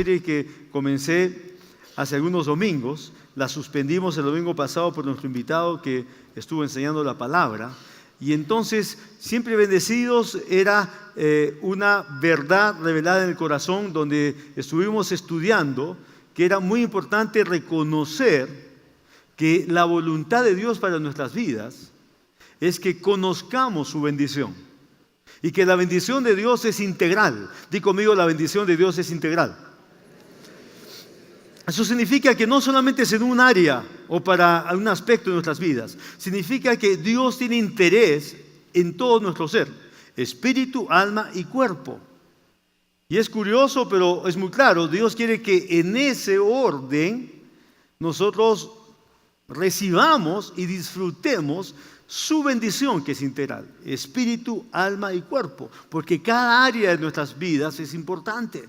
serie que comencé hace algunos domingos. La suspendimos el domingo pasado por nuestro invitado que estuvo enseñando la palabra. Y entonces, siempre bendecidos era una verdad revelada en el corazón, donde estuvimos estudiando que era muy importante reconocer que la voluntad de Dios para nuestras vidas es que conozcamos su bendición. Y que la bendición de Dios es integral. Di conmigo, la bendición de Dios es integral. Eso significa que no solamente es en un área o para un aspecto de nuestras vidas. Significa que Dios tiene interés en todo nuestro ser. Espíritu, alma y cuerpo. Y es curioso, pero es muy claro. Dios quiere que en ese orden nosotros recibamos y disfrutemos su bendición, que es integral. Espíritu, alma y cuerpo. Porque cada área de nuestras vidas es importante.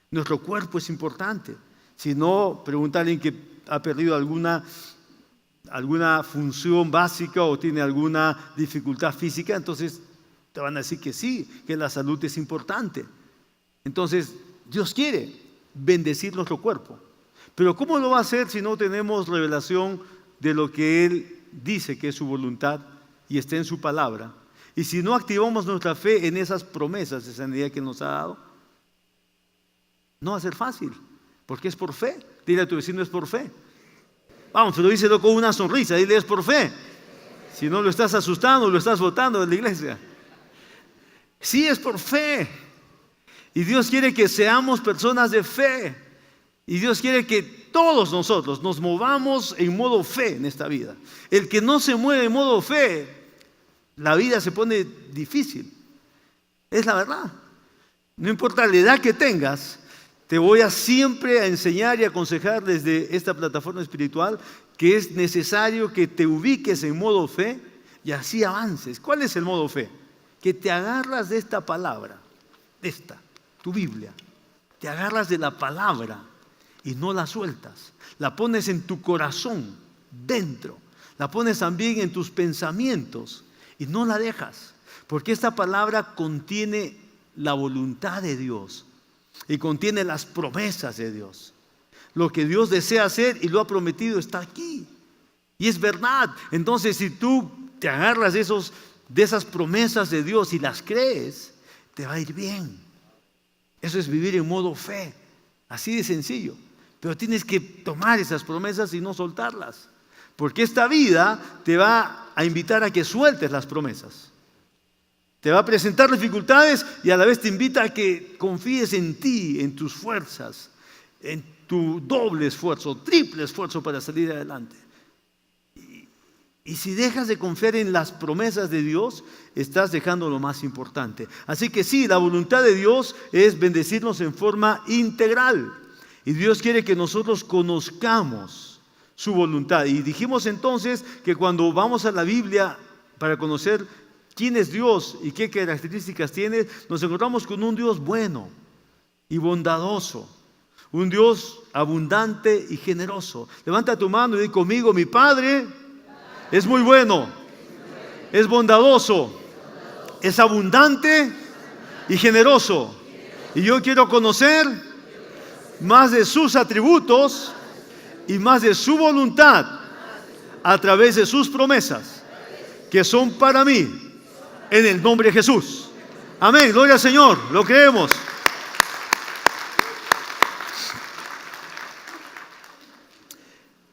Nuestro cuerpo es importante. Si no, pregunta a alguien que ha perdido alguna función básica o tiene alguna dificultad física, entonces te van a decir que sí, que la salud es importante. Entonces, Dios quiere bendecir nuestro cuerpo. Pero ¿cómo lo va a hacer si no tenemos revelación de lo que Él dice que es su voluntad y está en su palabra? Y si no activamos nuestra fe en esas promesas de sanidad que nos ha dado, no va a ser fácil. Porque es por fe. Dile a tu vecino, es por fe. Vamos, pero díselo con una sonrisa. Dile, es por fe. Si no, lo estás asustando, lo estás botando de la iglesia. Sí, es por fe. Y Dios quiere que seamos personas de fe. Y Dios quiere que todos nosotros nos movamos en modo fe en esta vida. El que no se mueve en modo fe, la vida se pone difícil. Es la verdad. No importa la edad que tengas, te voy a siempre a enseñar y aconsejar desde esta plataforma espiritual que es necesario que te ubiques en modo fe y así avances. ¿Cuál es el modo fe? Que te agarras de esta palabra, tu Biblia. Te agarras de la palabra y no la sueltas. La pones en tu corazón, dentro. La pones también en tus pensamientos y no la dejas. Porque esta palabra contiene la voluntad de Dios. Y contiene las promesas de Dios. Lo que Dios desea hacer y lo ha prometido está aquí. Y es verdad. Entonces, si tú te agarras de esas promesas de Dios y las crees, te va a ir bien. Eso es vivir en modo fe. Así de sencillo. Pero tienes que tomar esas promesas y no soltarlas. Porque esta vida te va a invitar a que sueltes las promesas. Te va a presentar dificultades y a la vez te invita a que confíes en ti, en tus fuerzas, en tu doble esfuerzo, triple esfuerzo para salir adelante. Y si dejas de confiar en las promesas de Dios, estás dejando lo más importante. Así que sí, la voluntad de Dios es bendecirnos en forma integral. Y Dios quiere que nosotros conozcamos su voluntad. Y dijimos entonces que cuando vamos a la Biblia para conocer quién es Dios y qué características tiene, nos encontramos con un Dios bueno y bondadoso, un Dios abundante y generoso. Levanta tu mano y di conmigo, mi Padre es muy bueno, es bondadoso, es abundante y generoso. Y yo quiero conocer más de sus atributos y más de su voluntad a través de sus promesas, que son para mí. En el nombre de Jesús. Amén. Gloria al Señor. Lo creemos.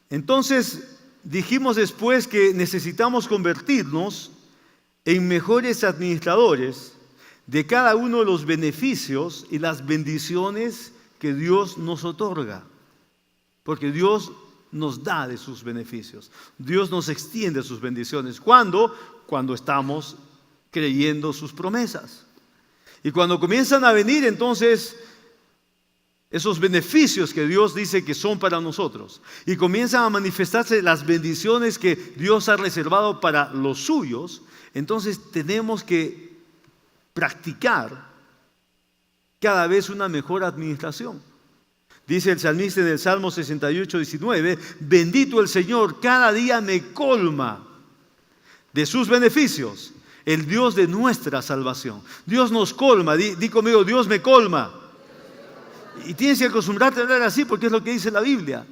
Entonces, dijimos después que necesitamos convertirnos en mejores administradores de cada uno de los beneficios y las bendiciones que Dios nos otorga. Porque Dios nos da de sus beneficios. Dios nos extiende sus bendiciones. ¿Cuándo? Cuando estamos creyendo sus promesas. Y cuando comienzan a venir entonces esos beneficios que Dios dice que son para nosotros y comienzan a manifestarse las bendiciones que Dios ha reservado para los suyos, entonces tenemos que practicar cada vez una mejor administración. Dice el salmista en el Salmo 68, 19, bendito el Señor, cada día me colma de sus beneficios. El Dios de nuestra salvación. Dios nos colma. Di conmigo, Dios me colma. Y tienes que acostumbrarte a hablar así porque es lo que dice la Biblia.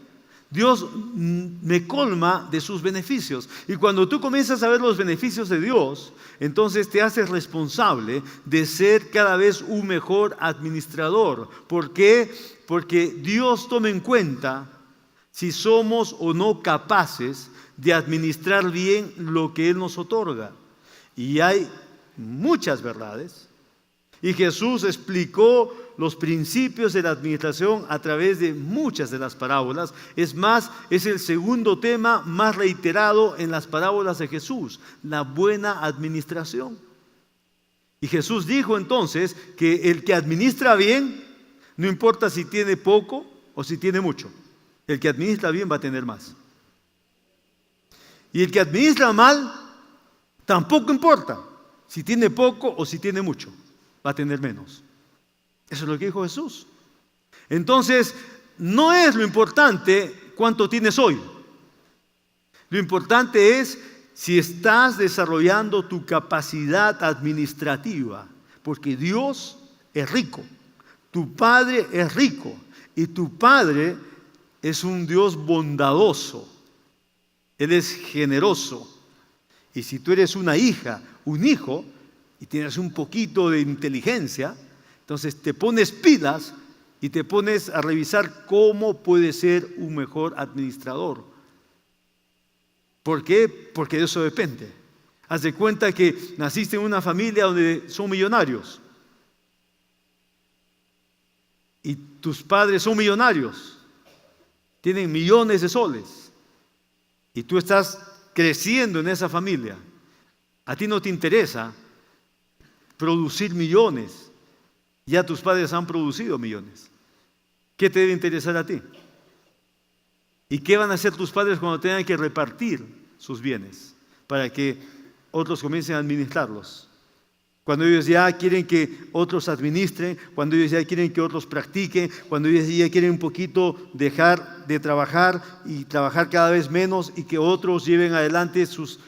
Dios me colma de sus beneficios. Y cuando tú comienzas a ver los beneficios de Dios, entonces te haces responsable de ser cada vez un mejor administrador. ¿Por qué? Porque Dios toma en cuenta si somos o no capaces de administrar bien lo que Él nos otorga. Y hay muchas verdades. Y Jesús explicó los principios de la administración a través de muchas de las parábolas. Es más, es el segundo tema más reiterado en las parábolas de Jesús, la buena administración. Y Jesús dijo entonces que el que administra bien, no importa si tiene poco o si tiene mucho, el que administra bien va a tener más. Y el que administra mal, tampoco importa si tiene poco o si tiene mucho, va a tener menos. Eso es lo que dijo Jesús. Entonces, no es lo importante cuánto tienes hoy. Lo importante es si estás desarrollando tu capacidad administrativa, porque Dios es rico, tu Padre es rico y tu Padre es un Dios bondadoso. Él es generoso. Y si tú eres una hija, un hijo, y tienes un poquito de inteligencia, entonces te pones pilas y te pones a revisar cómo puedes ser un mejor administrador. ¿Por qué? Porque de eso depende. Haz de cuenta que naciste en una familia donde son millonarios. Y tus padres son millonarios. Tienen millones de soles. Y tú estás creciendo en esa familia. A ti no te interesa producir millones. Ya tus padres han producido millones. ¿Qué te debe interesar a ti? ¿Y qué van a hacer tus padres cuando tengan que repartir sus bienes para que otros comiencen a administrarlos? Cuando ellos ya quieren que otros administren, cuando ellos ya quieren que otros practiquen, cuando ellos ya quieren un poquito dejar de trabajar y trabajar cada vez menos y que otros lleven adelante sus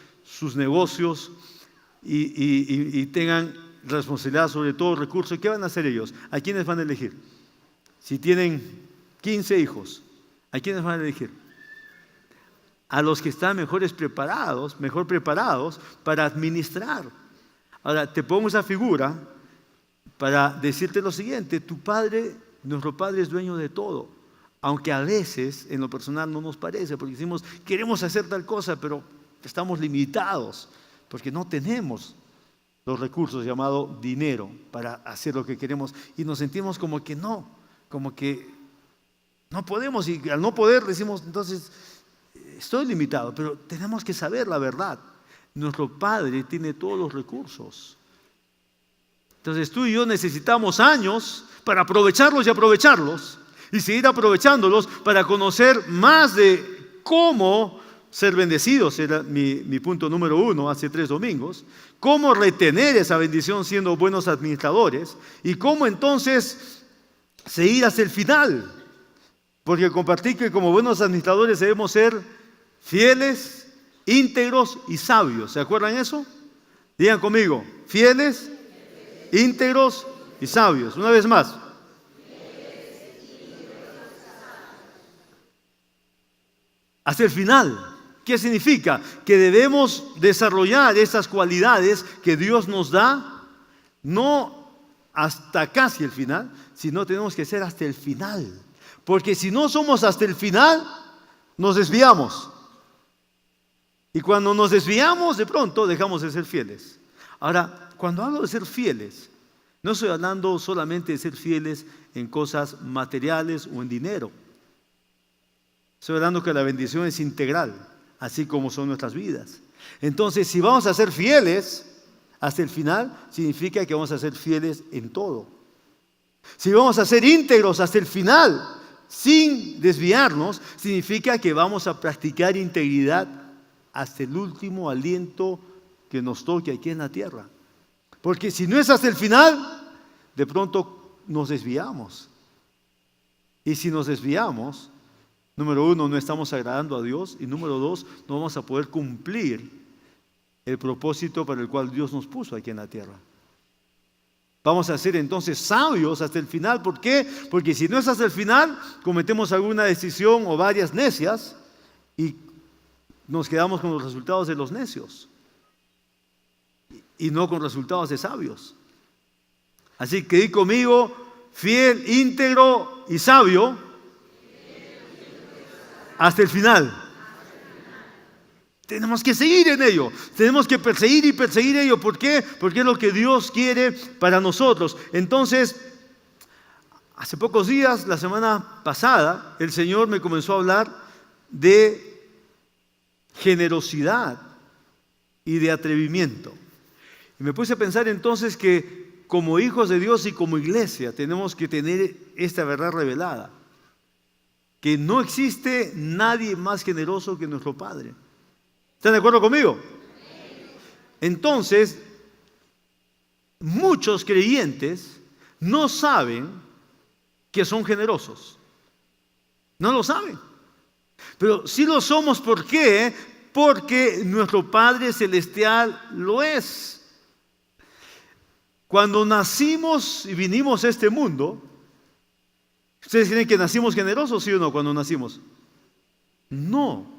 negocios y tengan responsabilidad sobre todo recursos. ¿Qué van a hacer ellos? ¿A quiénes van a elegir? Si tienen 15 hijos, ¿a quiénes van a elegir? A los que están mejor preparados para administrar. Ahora, te pongo esa figura para decirte lo siguiente: tu Padre, nuestro Padre es dueño de todo, aunque a veces en lo personal no nos parece, porque decimos, queremos hacer tal cosa, pero estamos limitados, porque no tenemos los recursos llamado dinero para hacer lo que queremos y nos sentimos como que no podemos, y al no poder decimos, entonces estoy limitado. Pero tenemos que saber la verdad. Nuestro Padre tiene todos los recursos. Entonces tú y yo necesitamos años para aprovecharlos y seguir aprovechándolos para conocer más de cómo ser bendecidos. Era mi punto número 1 hace 3 domingos. Cómo retener esa bendición siendo buenos administradores y cómo entonces seguir hasta el final. Porque compartí que como buenos administradores debemos ser fieles, íntegros y sabios. ¿Se acuerdan eso? Digan conmigo: fieles, íntegros y sabios. Una vez más. Hasta el final. ¿Qué significa? Que debemos desarrollar esas cualidades que Dios nos da, no hasta casi el final, sino tenemos que ser hasta el final. Porque si no somos hasta el final, nos desviamos. Y cuando nos desviamos, de pronto dejamos de ser fieles. Ahora, cuando hablo de ser fieles, no estoy hablando solamente de ser fieles en cosas materiales o en dinero. Estoy hablando que la bendición es integral, así como son nuestras vidas. Entonces, si vamos a ser fieles hasta el final, significa que vamos a ser fieles en todo. Si vamos a ser íntegros hasta el final, sin desviarnos, significa que vamos a practicar integridad hasta el último aliento que nos toque aquí en la tierra. Porque si no es hasta el final, de pronto nos desviamos. Y si nos desviamos, número 1, no estamos agradando a Dios, y número 2, no vamos a poder cumplir el propósito para el cual Dios nos puso aquí en la tierra. Vamos a ser entonces sabios hasta el final. ¿Por qué? Porque si no es hasta el final, cometemos alguna decisión o varias necias y nos quedamos con los resultados de los necios y no con resultados de sabios. Así que di conmigo: fiel, íntegro y sabio hasta el final. Tenemos que seguir en ello, tenemos que perseguir y perseguir ello. ¿Por qué? Porque es lo que Dios quiere para nosotros. Entonces, hace pocos días, la semana pasada, el Señor me comenzó a hablar de generosidad y de atrevimiento. Y me puse a pensar entonces que como hijos de Dios y como iglesia tenemos que tener esta verdad revelada, que no existe nadie más generoso que nuestro Padre. ¿Están de acuerdo conmigo? Entonces, muchos creyentes no saben que son generosos. No lo saben. Pero sí lo somos. ¿Por qué? Porque nuestro Padre Celestial lo es. Cuando nacimos y vinimos a este mundo, ¿ustedes creen que nacimos generosos, sí o no, cuando nacimos? No.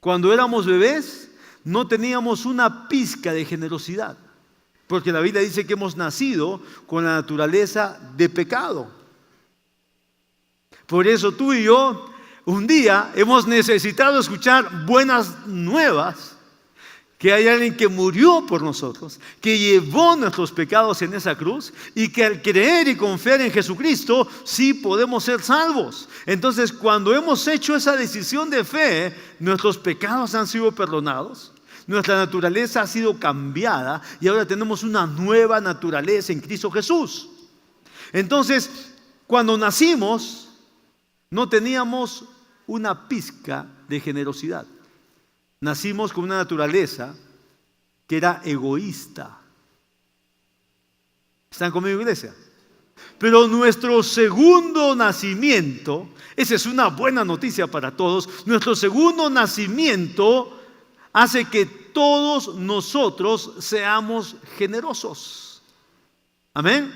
Cuando éramos bebés, no teníamos una pizca de generosidad, porque la Biblia dice que hemos nacido con la naturaleza de pecado. Por eso tú y yo, un día hemos necesitado escuchar buenas nuevas, que hay alguien que murió por nosotros, que llevó nuestros pecados en esa cruz y que al creer y confiar en Jesucristo sí podemos ser salvos. Entonces, cuando hemos hecho esa decisión de fe, nuestros pecados han sido perdonados, nuestra naturaleza ha sido cambiada y ahora tenemos una nueva naturaleza en Cristo Jesús. Entonces, cuando nacimos, no teníamos una pizca de generosidad. Nacimos con una naturaleza que era egoísta. ¿Están conmigo, iglesia? Pero nuestro segundo nacimiento, esa es una buena noticia para todos, nuestro segundo nacimiento hace que todos nosotros seamos generosos. Amén.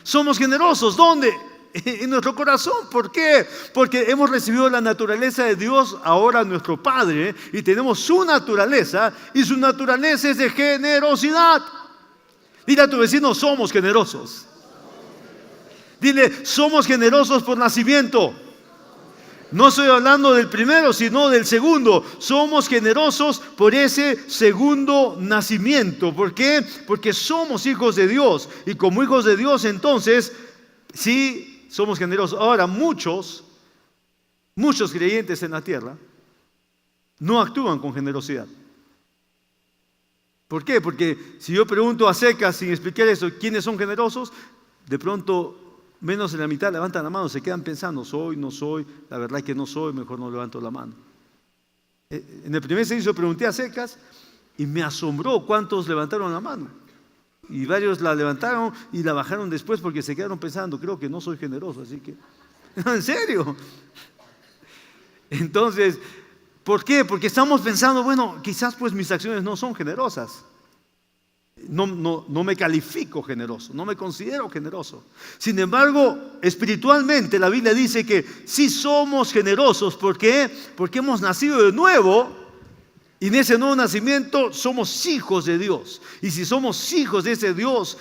Somos generosos. ¿Dónde? En nuestro corazón. ¿Por qué? Porque hemos recibido la naturaleza de Dios, ahora nuestro Padre, y tenemos su naturaleza, y su naturaleza es de generosidad. Dile a tu vecino: somos generosos. Dile: somos generosos por nacimiento. No estoy hablando del primero, sino del segundo. Somos generosos por ese segundo nacimiento. ¿Por qué? Porque somos hijos de Dios, y como hijos de Dios, entonces, sí, somos generosos. Ahora, muchos creyentes en la tierra no actúan con generosidad. ¿Por qué? Porque si yo pregunto a secas sin explicar eso, ¿quiénes son generosos? De pronto, menos de la mitad levantan la mano, se quedan pensando: soy, no soy, la verdad es que no soy, mejor no levanto la mano. En el primer servicio pregunté a secas y me asombró cuántos levantaron la mano. Y varios la levantaron y la bajaron después porque se quedaron pensando: creo que no soy generoso, así que... ¿En serio? Entonces, ¿por qué? Porque estamos pensando: bueno, quizás pues mis acciones no son generosas. No me califico generoso, no me considero generoso. Sin embargo, espiritualmente la Biblia dice que sí somos generosos. ¿Por qué? Porque hemos nacido de nuevo. Y en ese nuevo nacimiento somos hijos de Dios. Y si somos hijos de ese Dios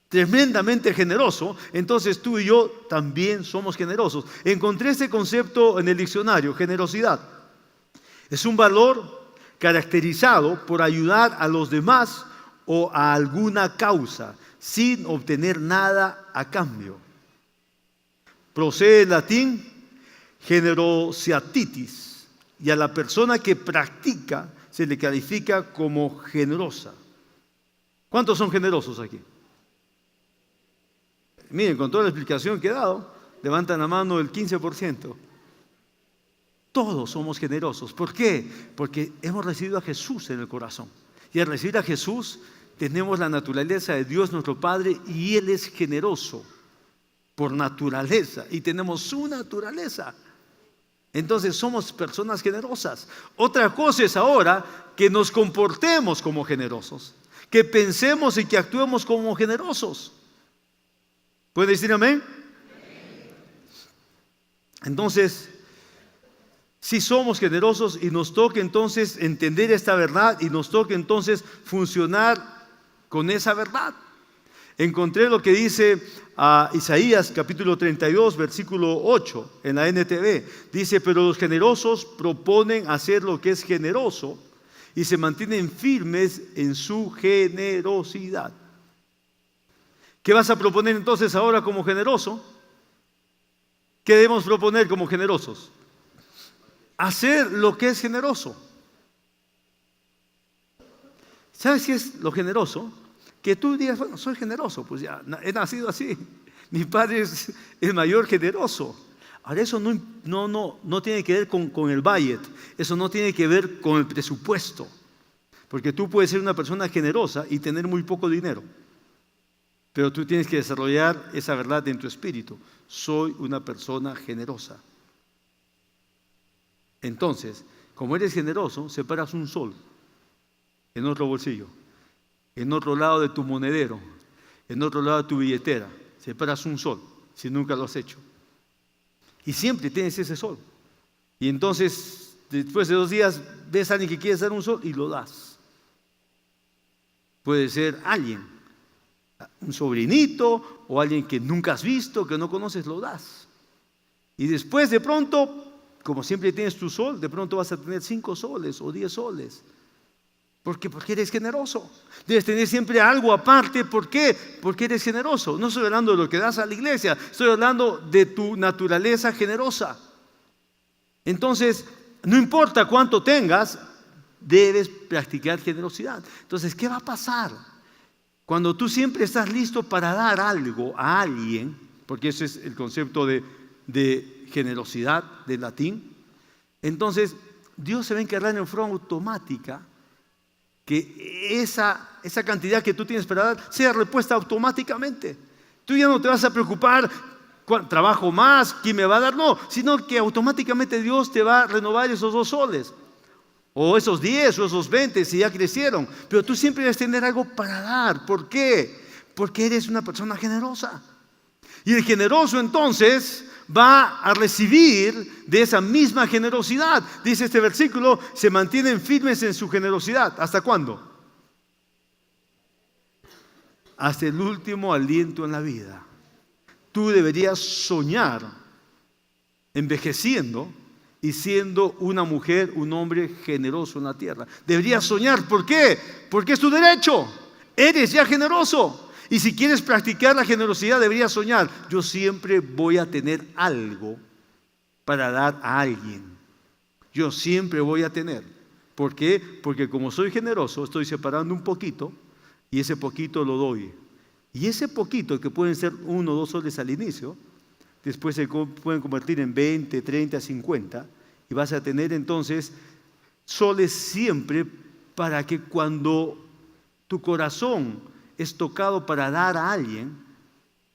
tremendamente generoso, entonces tú y yo también somos generosos. Encontré este concepto en el diccionario: generosidad. Es un valor caracterizado por ayudar a los demás o a alguna causa sin obtener nada a cambio. Procede del latín generosiatitis. Y a la persona que practica se le califica como generosa. ¿Cuántos son generosos aquí? Miren, con toda la explicación que he dado, levantan la mano el 15%. Todos somos generosos. ¿Por qué? Porque hemos recibido a Jesús en el corazón. Y al recibir a Jesús, tenemos la naturaleza de Dios nuestro Padre, y Él es generoso por naturaleza. Y tenemos su naturaleza. Entonces somos personas generosas. Otra cosa es ahora que nos comportemos como generosos, que pensemos y que actuemos como generosos. ¿Puede decir amén? Entonces, si somos generosos y nos toca entonces entender esta verdad y nos toca entonces funcionar con esa verdad. Encontré lo que dice Isaías capítulo 32, versículo 8 en la NTV. Dice, pero los generosos proponen hacer lo que es generoso y se mantienen firmes en su generosidad. ¿Qué vas a proponer entonces ahora como generoso? ¿Qué debemos proponer como generosos? Hacer lo que es generoso. ¿Sabes qué es lo generoso? Que tú digas, bueno, soy generoso, pues ya, he nacido así. Mi padre es el mayor generoso. Ahora, eso no tiene que ver con el budget, eso no tiene que ver con el presupuesto. Porque tú puedes ser una persona generosa y tener muy poco dinero. Pero tú tienes que desarrollar esa verdad en tu espíritu. Soy una persona generosa. Entonces, como eres generoso, separas un sol en otro bolsillo, en otro lado de tu monedero, en otro lado de tu billetera. Separas un sol, si nunca lo has hecho. Y siempre tienes ese sol. Y entonces, después de 2 días, ves a alguien que quiere dar un sol y lo das. Puede ser alguien, un sobrinito o alguien que nunca has visto, que no conoces, lo das. Y después de pronto, como siempre tienes tu sol, de pronto vas a tener 5 soles o 10 soles. Porque eres generoso. Debes tener siempre algo aparte. ¿Por qué? Porque eres generoso. No estoy hablando de lo que das a la iglesia, estoy hablando de tu naturaleza generosa. Entonces, no importa cuánto tengas, debes practicar generosidad. Entonces, ¿qué va a pasar? Cuando tú siempre estás listo para dar algo a alguien, porque ese es el concepto de generosidad del latín, entonces Dios se va a encargar en forma automática que esa cantidad que tú tienes para dar sea repuesta automáticamente. Tú ya no te vas a preocupar, trabajo más, ¿quién me va a dar? No, sino que automáticamente Dios te va a renovar esos 2 soles. O esos 10 o esos 20 si ya crecieron. Pero tú siempre debes tener algo para dar. ¿Por qué? Porque eres una persona generosa. Y el generoso entonces va a recibir de esa misma generosidad. Dice este versículo, se mantienen firmes en su generosidad. ¿Hasta cuándo? Hasta el último aliento en la vida. Tú deberías soñar envejeciendo y siendo una mujer, un hombre generoso en la tierra. Deberías soñar. ¿Por qué? Porque es tu derecho. Eres ya generoso. Y si quieres practicar la generosidad, deberías soñar. Yo siempre voy a tener algo para dar a alguien. Yo siempre voy a tener. ¿Por qué? Porque como soy generoso, estoy separando un poquito y ese poquito lo doy. Y ese poquito, que pueden ser 1 o 2 soles al inicio, después se pueden convertir en 20, 30, 50 y vas a tener entonces soles siempre para que cuando tu corazón es tocado para dar a alguien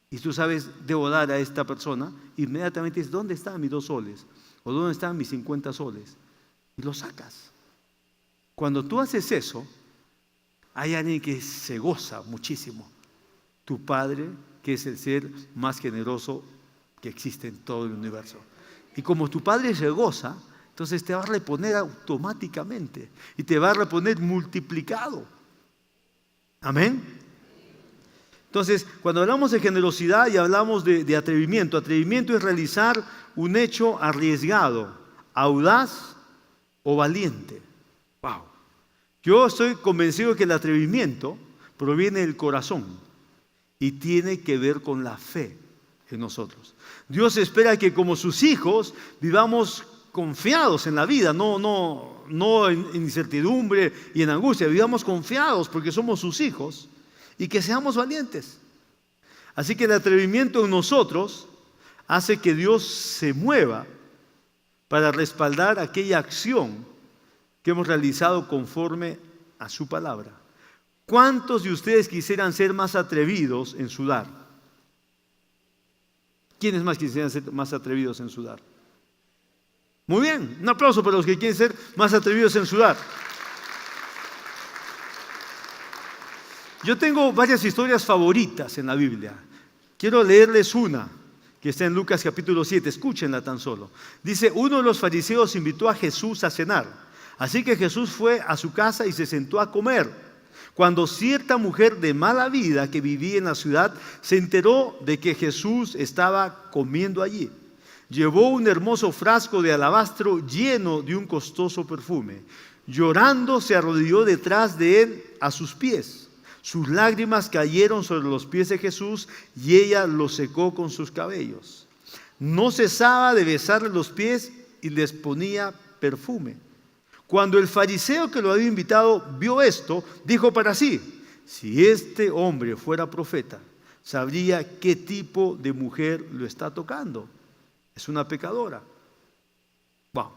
y tú sabes, debo dar a esta persona, inmediatamente dices, ¿dónde están mis 2 soles? ¿O dónde están mis 50 soles? Y lo sacas. Cuando tú haces eso, hay alguien que se goza muchísimo. Tu Padre, que es el ser más generoso que existe en todo el universo. Y como tu Padre se goza, entonces te va a reponer automáticamente y te va a reponer multiplicado. Amén. Entonces, cuando hablamos de generosidad y hablamos de atrevimiento, atrevimiento es realizar un hecho arriesgado, audaz o valiente. Wow. Yo estoy convencido que el atrevimiento proviene del corazón y tiene que ver con la fe en nosotros. Dios espera que como sus hijos vivamos confiados en la vida, no en incertidumbre y en angustia, vivamos confiados porque somos sus hijos y que seamos valientes. Así que el atrevimiento en nosotros hace que Dios se mueva para respaldar aquella acción que hemos realizado conforme a su palabra. ¿Cuántos de ustedes quisieran ser más atrevidos en su dar? ¿Quiénes más quisieran ser más atrevidos en su dar? Muy bien, un aplauso para los que quieren ser más atrevidos en su dar. Yo tengo varias historias favoritas en la Biblia. Quiero leerles una que está en Lucas capítulo 7. Escúchenla tan solo. Dice, uno de los fariseos invitó a Jesús a cenar. Así que Jesús fue a su casa y se sentó a comer. Cuando cierta mujer de mala vida que vivía en la ciudad se enteró de que Jesús estaba comiendo allí, llevó un hermoso frasco de alabastro lleno de un costoso perfume. Llorando se arrodilló detrás de él a sus pies. Sus lágrimas cayeron sobre los pies de Jesús y ella los secó con sus cabellos. No cesaba de besarle los pies y les ponía perfume. Cuando el fariseo que lo había invitado vio esto, dijo para sí, si este hombre fuera profeta, sabría qué tipo de mujer lo está tocando. Es una pecadora. Bueno,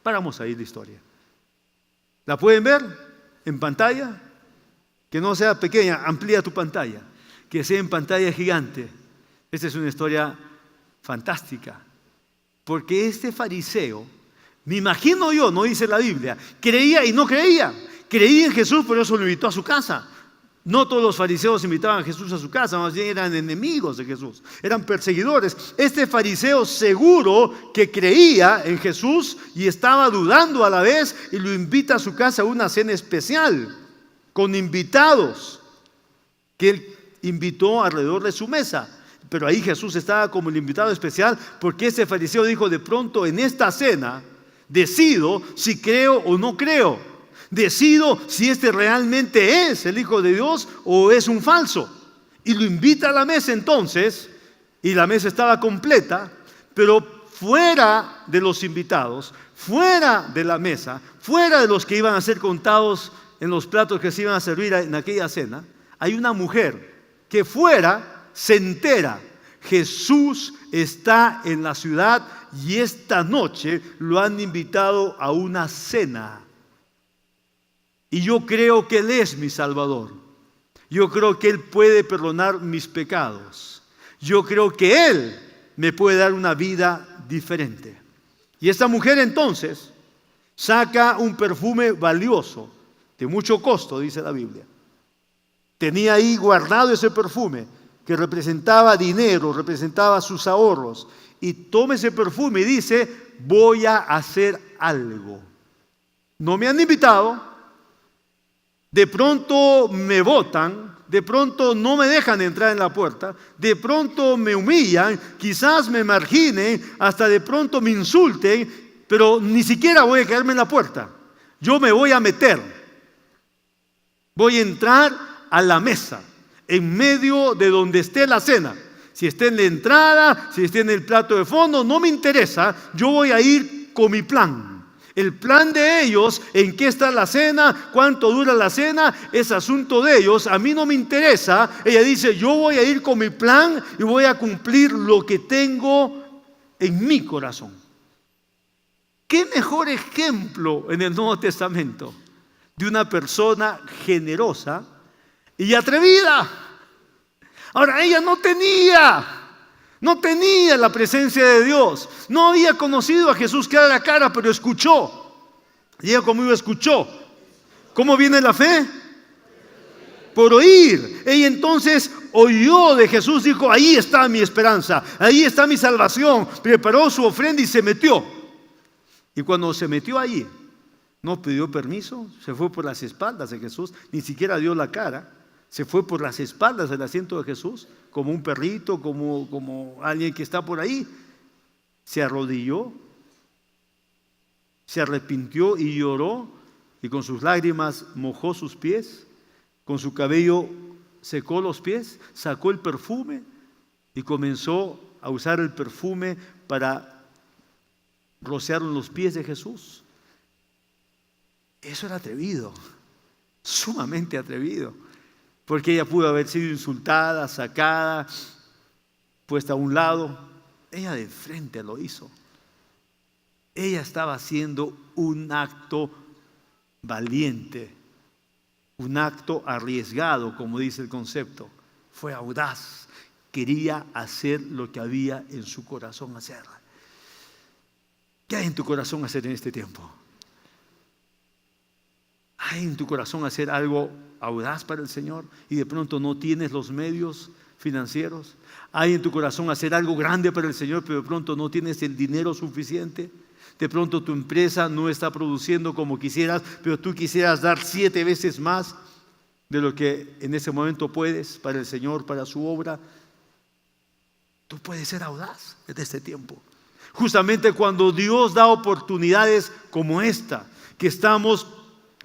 paramos ahí la historia. ¿La pueden ver en pantalla? Que no sea pequeña, amplía tu pantalla. Que sea en pantalla gigante. Esta es una historia fantástica. Porque este fariseo, me imagino yo, no dice la Biblia, creía y no creía. Creía en Jesús, por eso lo invitó a su casa. No todos los fariseos invitaban a Jesús a su casa, más bien eran enemigos de Jesús, eran perseguidores. Este fariseo seguro que creía en Jesús y estaba dudando a la vez y lo invita a su casa a una cena especial con invitados que él invitó alrededor de su mesa. Pero ahí Jesús estaba como el invitado especial porque ese fariseo dijo, de pronto en esta cena decido si creo o no creo. Decido si este realmente es el Hijo de Dios o es un falso. Y lo invita a la mesa entonces, y la mesa estaba completa, pero fuera de los invitados, fuera de la mesa, fuera de los que iban a ser contados en los platos que se iban a servir en aquella cena, hay una mujer que fuera se entera, Jesús está en la ciudad y esta noche lo han invitado a una cena. Y yo creo que Él es mi Salvador. Yo creo que Él puede perdonar mis pecados. Yo creo que Él me puede dar una vida diferente. Y esta mujer entonces saca un perfume valioso, de mucho costo, dice la Biblia. Tenía ahí guardado ese perfume que representaba dinero, representaba sus ahorros. Y toma ese perfume y dice, voy a hacer algo. No me han invitado. De pronto me botan, de pronto no me dejan entrar en la puerta, de pronto me humillan, quizás me marginen, hasta de pronto me insulten, pero ni siquiera voy a quedarme en la puerta. Yo me voy a meter, voy a entrar a la mesa, en medio de donde esté la cena. Si esté en la entrada, si esté en el plato de fondo, no me interesa, yo voy a ir con mi plan. El plan de ellos, en qué está la cena, cuánto dura la cena, es asunto de ellos. A mí no me interesa. Ella dice, yo voy a ir con mi plan y voy a cumplir lo que tengo en mi corazón. ¿Qué mejor ejemplo en el Nuevo Testamento de una persona generosa y atrevida? Ahora, ella no tenía la presencia de Dios. No había conocido a Jesús cara a cara, pero escuchó. Y ella conmigo escuchó. ¿Cómo viene la fe? Por oír. Ella entonces oyó de Jesús, dijo, ahí está mi esperanza, ahí está mi salvación. Preparó su ofrenda y se metió. Y cuando se metió allí, no pidió permiso, se fue por las espaldas de Jesús, ni siquiera dio la cara. Se fue por las espaldas del asiento de Jesús, como un perrito, como alguien que está por ahí. Se arrodilló, se arrepintió y lloró, y con sus lágrimas mojó sus pies, con su cabello secó los pies, sacó el perfume y comenzó a usar el perfume para rociar los pies de Jesús. Eso era atrevido, sumamente atrevido. Porque ella pudo haber sido insultada, sacada, puesta a un lado. Ella de frente lo hizo. Ella estaba haciendo un acto valiente, un acto arriesgado, como dice el concepto. Fue audaz. Quería hacer lo que había en su corazón hacer. ¿Qué hay en tu corazón hacer en este tiempo? ¿Hay en tu corazón hacer algo audaz para el Señor y de pronto no tienes los medios financieros? ¿Hay en tu corazón hacer algo grande para el Señor, pero de pronto no tienes el dinero suficiente? De pronto tu empresa no está produciendo como quisieras, pero tú quisieras dar 7 veces más de lo que en ese momento puedes para el Señor, para su obra. Tú puedes ser audaz en este tiempo. Justamente cuando Dios da oportunidades como esta, que estamos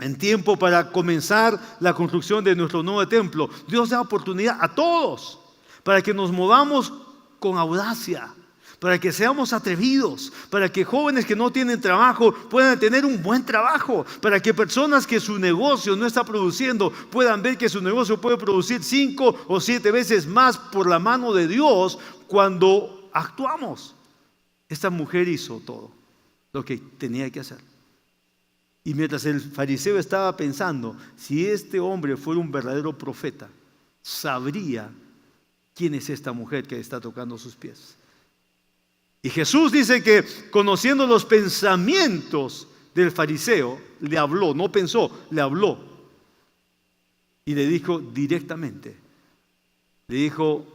en tiempo para comenzar la construcción de nuestro nuevo templo, Dios da oportunidad a todos para que nos movamos con audacia, para que seamos atrevidos, para que jóvenes que no tienen trabajo puedan tener un buen trabajo, para que personas que su negocio no está produciendo puedan ver que su negocio puede producir 5 o 7 veces más por la mano de Dios cuando actuamos. Esta mujer hizo todo lo que tenía que hacer. Y mientras el fariseo estaba pensando, si este hombre fuera un verdadero profeta, sabría quién es esta mujer que está tocando sus pies. Y Jesús dice que conociendo los pensamientos del fariseo, le habló, no pensó, le habló. Y le dijo directamente, le dijo,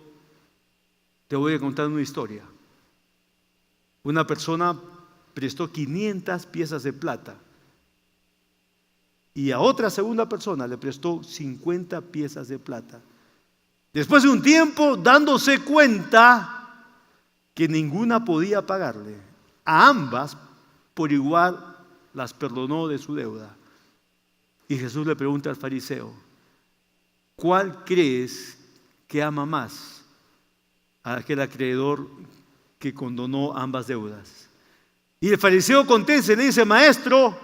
te voy a contar una historia. Una persona prestó 500 piezas de plata y a otra segunda persona le prestó 50 piezas de plata. Después de un tiempo, dándose cuenta que ninguna podía pagarle, a ambas por igual las perdonó de su deuda. Y Jesús le pregunta al fariseo, ¿cuál crees que ama más a aquel acreedor que condonó ambas deudas? Y el fariseo contesta y le dice, maestro,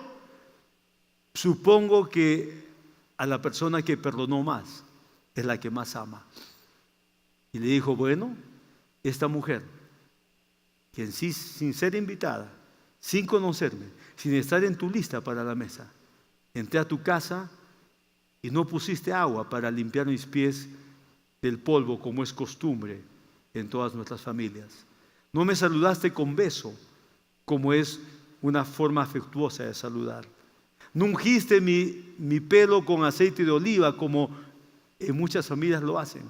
supongo que a la persona que perdonó más es la que más ama. Y le dijo, bueno, esta mujer, quien sí, sin ser invitada, sin conocerme, sin estar en tu lista para la mesa, entré a tu casa y no pusiste agua para limpiar mis pies del polvo como es costumbre en todas nuestras familias. No me saludaste con beso, como es una forma afectuosa de saludar. No ungiste mi pelo con aceite de oliva, como en muchas familias lo hacen.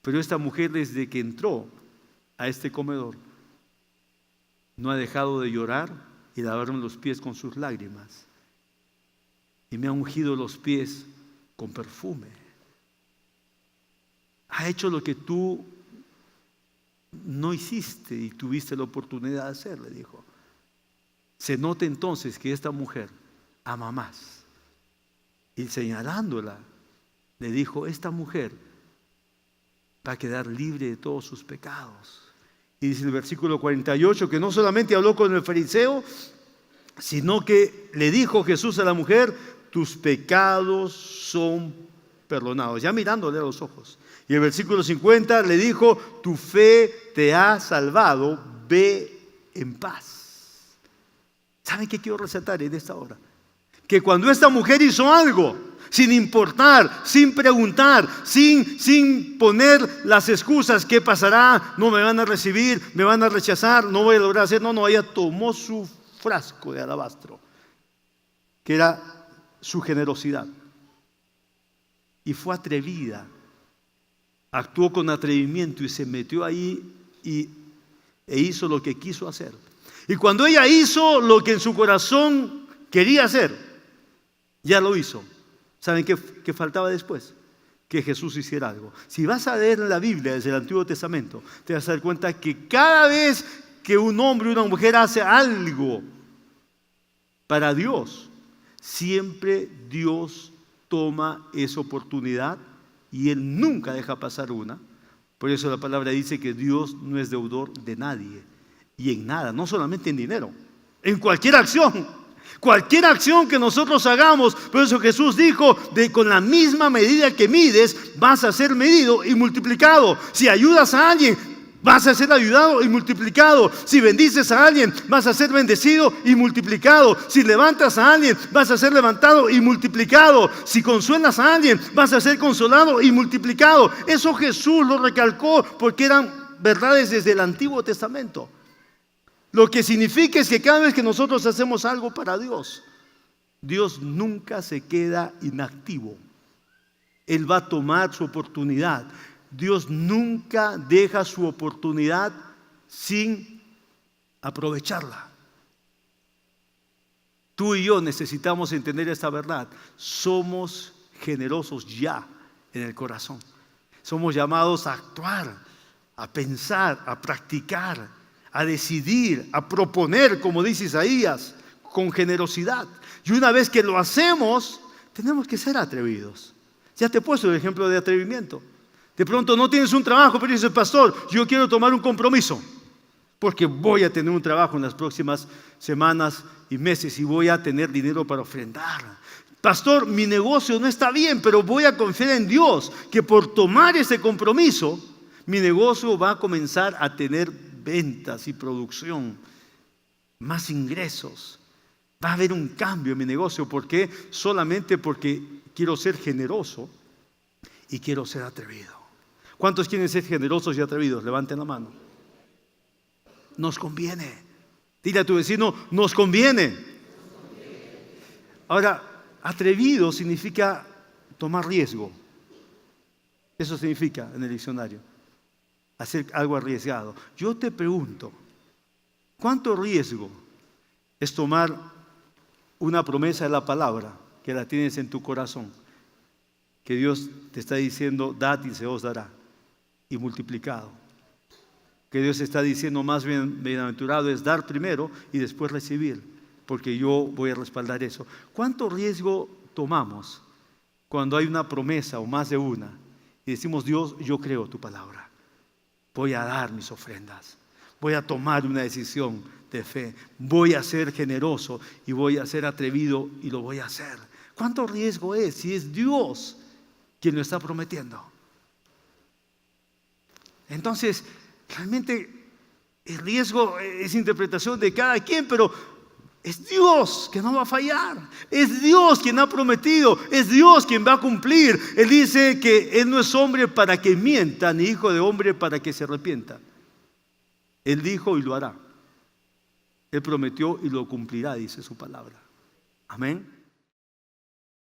Pero esta mujer, desde que entró a este comedor, no ha dejado de llorar y lavarme los pies con sus lágrimas. Y me ha ungido los pies con perfume. Ha hecho lo que tú no hiciste y tuviste la oportunidad de hacer, le dijo. Se nota entonces que esta mujer ama más. Y señalándola, le dijo, esta mujer va a quedar libre de todos sus pecados. Y dice el versículo 48 que no solamente habló con el fariseo, sino que le dijo Jesús a la mujer, tus pecados son perdonados, ya mirándole a los ojos. Y el versículo 50 le dijo, tu fe te ha salvado, ve en paz. ¿Saben qué quiero resaltar en esta hora? Que cuando esta mujer hizo algo, sin importar, sin preguntar, sin poner las excusas, ¿qué pasará? No me van a recibir, me van a rechazar, no voy a lograr hacer. No, ella tomó su frasco de alabastro, que era su generosidad, y fue atrevida, actuó con atrevimiento y se metió ahí e hizo lo que quiso hacer. Y cuando ella hizo lo que en su corazón quería hacer, ya lo hizo. ¿Saben qué faltaba después? Que Jesús hiciera algo. Si vas a leer la Biblia desde el Antiguo Testamento, te vas a dar cuenta que cada vez que un hombre o una mujer hace algo para Dios, siempre Dios toma esa oportunidad y Él nunca deja pasar una. Por eso la palabra dice que Dios no es deudor de nadie y en nada, no solamente en dinero, en cualquier acción. Cualquier acción que nosotros hagamos, por eso Jesús dijo, con la misma medida que mides, vas a ser medido y multiplicado. Si ayudas a alguien, vas a ser ayudado y multiplicado. Si bendices a alguien, vas a ser bendecido y multiplicado. Si levantas a alguien, vas a ser levantado y multiplicado. Si consuelas a alguien, vas a ser consolado y multiplicado. Eso Jesús lo recalcó porque eran verdades desde el Antiguo Testamento. Lo que significa es que cada vez que nosotros hacemos algo para Dios, Dios nunca se queda inactivo. Él va a tomar su oportunidad. Dios nunca deja su oportunidad sin aprovecharla. Tú y yo necesitamos entender esta verdad. Somos generosos ya en el corazón. Somos llamados a actuar, a pensar, a practicar, a decidir, a proponer, como dice Isaías, con generosidad. Y una vez que lo hacemos, tenemos que ser atrevidos. Ya te he puesto el ejemplo de atrevimiento. De pronto no tienes un trabajo, pero dices, pastor, yo quiero tomar un compromiso, porque voy a tener un trabajo en las próximas semanas y meses y voy a tener dinero para ofrendar. Pastor, mi negocio no está bien, pero voy a confiar en Dios, que por tomar ese compromiso, mi negocio va a comenzar a tener ventas y producción, más ingresos. Va a haber un cambio en mi negocio. ¿Por qué? Solamente porque quiero ser generoso y quiero ser atrevido. ¿Cuántos quieren ser generosos y atrevidos? Levanten la mano. Nos conviene. Dile a tu vecino, nos conviene. Ahora, atrevido significa tomar riesgo. Eso significa en el diccionario. Hacer algo arriesgado. Yo te pregunto, ¿cuánto riesgo es tomar una promesa de la palabra que la tienes en tu corazón? Que Dios te está diciendo, dad y se os dará, y multiplicado. Que Dios está diciendo, más bien bienaventurado es dar primero y después recibir, porque yo voy a respaldar eso. ¿Cuánto riesgo tomamos cuando hay una promesa o más de una y decimos, Dios, yo creo tu palabra, voy a dar mis ofrendas, voy a tomar una decisión de fe, voy a ser generoso y voy a ser atrevido y lo voy a hacer? ¿Cuánto riesgo es si es Dios quien lo está prometiendo? Entonces, realmente el riesgo es interpretación de cada quien, pero es Dios que no va a fallar. Es Dios quien ha prometido, es Dios quien va a cumplir. Él dice que Él no es hombre para que mienta, ni hijo de hombre para que se arrepienta. Él dijo y lo hará. Él prometió y lo cumplirá, dice su palabra. Amén.